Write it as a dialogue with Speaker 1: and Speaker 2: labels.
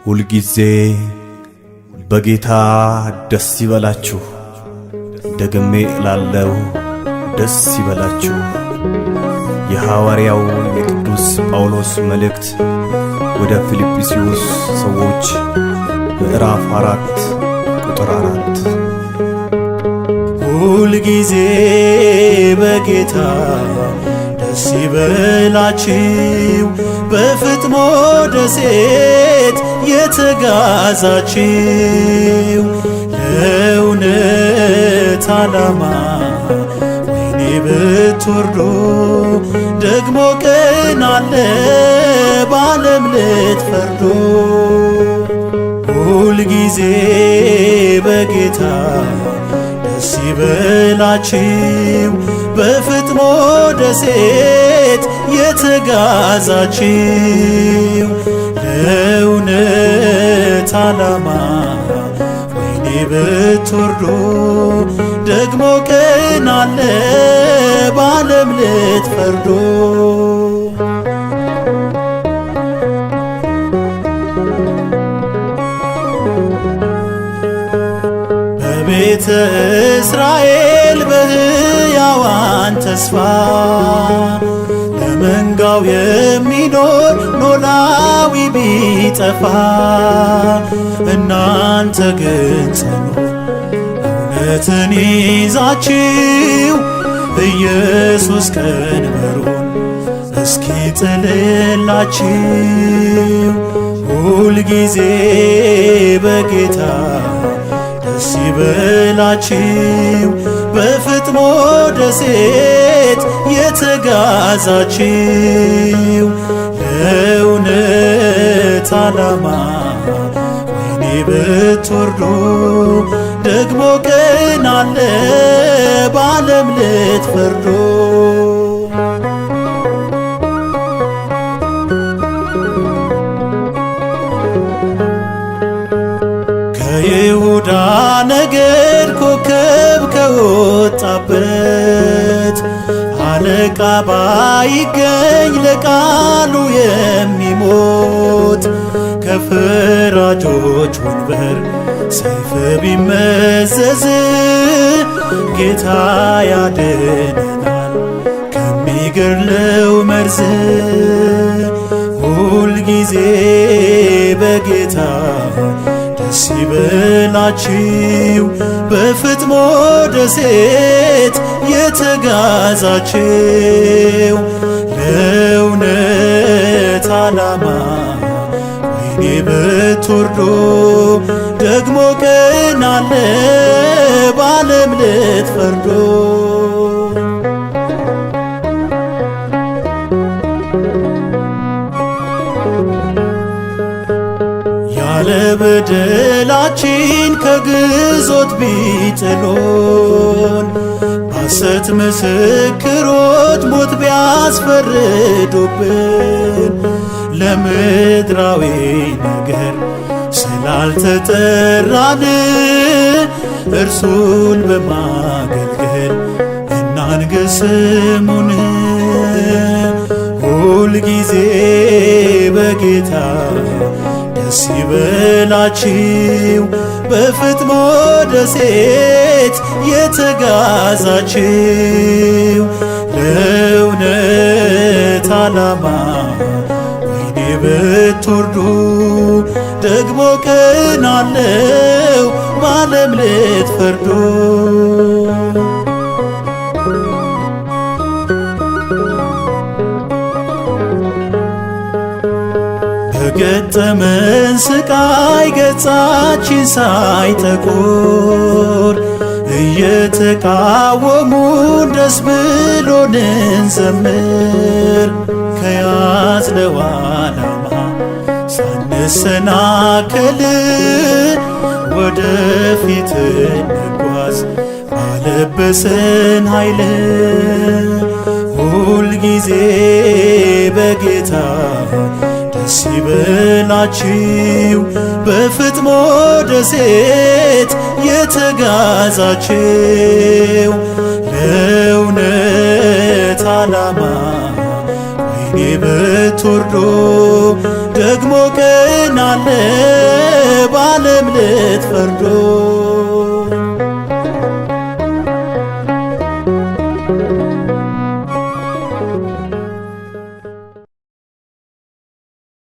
Speaker 1: ሁልጊዜ በጌታ ደስ ይበላችሁ። ደግሜ እላለሁ ደስ ይበላችሁ። የሐዋርያው የቅዱስ ጳውሎስ መልእክት ወደ ፊልጵስዩስ ሰዎች ምዕራፍ 4 ቁጥር 4።
Speaker 2: ሁልጊዜ በጌታ ደስ ይበላችሁ፣ በፍጥሞ ደሴት የተጋዛችሁ ለእውነት ዓላማ ወይኔ ብትወርዱ ደግሞ ቀን አለ በዓለም ልትፈርዱ። ሁልጊዜ በጌታ ደስ ይበላችሁ፣ በፍጥሞ ደሴት የተጋዛችሁ ለእውነት ዓላማ ወይኔ ብትወርዱ ደግሞ ቀን አለ በዓለም ልትፈርዱ። በቤተ እስራኤል በሕያዋን ተስፋ ለመንጋው የሚኖር ኖላዊ ቢጠፋ፣ እናንተ ግን ጽኑ እውነትን ይዛችሁ ኢየሱስ ቀንበሩን እስኪ ጥልላችሁ። ሁልጊዜ በጌታ ደስ ይበላችሁ፣ በፍጥሞ ደሴት የተጋዛችሁ ለእውነት ዓላማ ወይኔ ብትወርዱ ደግሞ ቀን አለ በዓለም ልትፈርዱ። ከይሁዳ ነገድ ኮከብ ከወጣበት አለቃ ባይገኝ ለቃሉ የሚሞት ከፈራጆች ወንበር ሰይፍ ቢመዘዝ ጌታ ያድነናል ከሚገድለው መርዝ። ሁልጊዜ በጌታ ደስ ይበላችሁ፣ በፍጥሞ ደሴት የተጋዛችሁ ለእውነት ዓላማ ወይኔ ብትወርዱ ደግሞ ቀን አለ በዓለም ልትፈርዱ። ያለ በደላችን ከግዞት ቢጥሉን፣ በሐሰት ምስክሮች ሞት ቢያስፈርዱብን፣ ለምድራዊ ነገር ስላልተጠራን እርሱን በማገልገል እናንግስ ስሙን። ሁልጊዜ በጌታ ደስ ይበላችሁ፣ በፍጥሞ ደሴት የተጋዛችሁ ለእውነት ዓላማ ወይኔ ብትወርዱ ደግሞ ቀን አለው በዓለም ልትፈርዱ። በገጠመን ስቃይ ገጻችን ሳይጠቁር እየተቃወሙን ደስ ብሎን እንዘምር። ከያዝነው ዓላማ ሳንሰናከል ወደፊት እንጓዝ ባለበስን ኃይል። ሁልጊዜ በጌታ ደስ ይበላችሁ፣ በፍጥሞ ደሴት የተጋዛችሁ ለእውነት ዓላማ ወይኔ ብትወርዱ ደግሞ ቀን አለ በዓለም ልትፈርዶ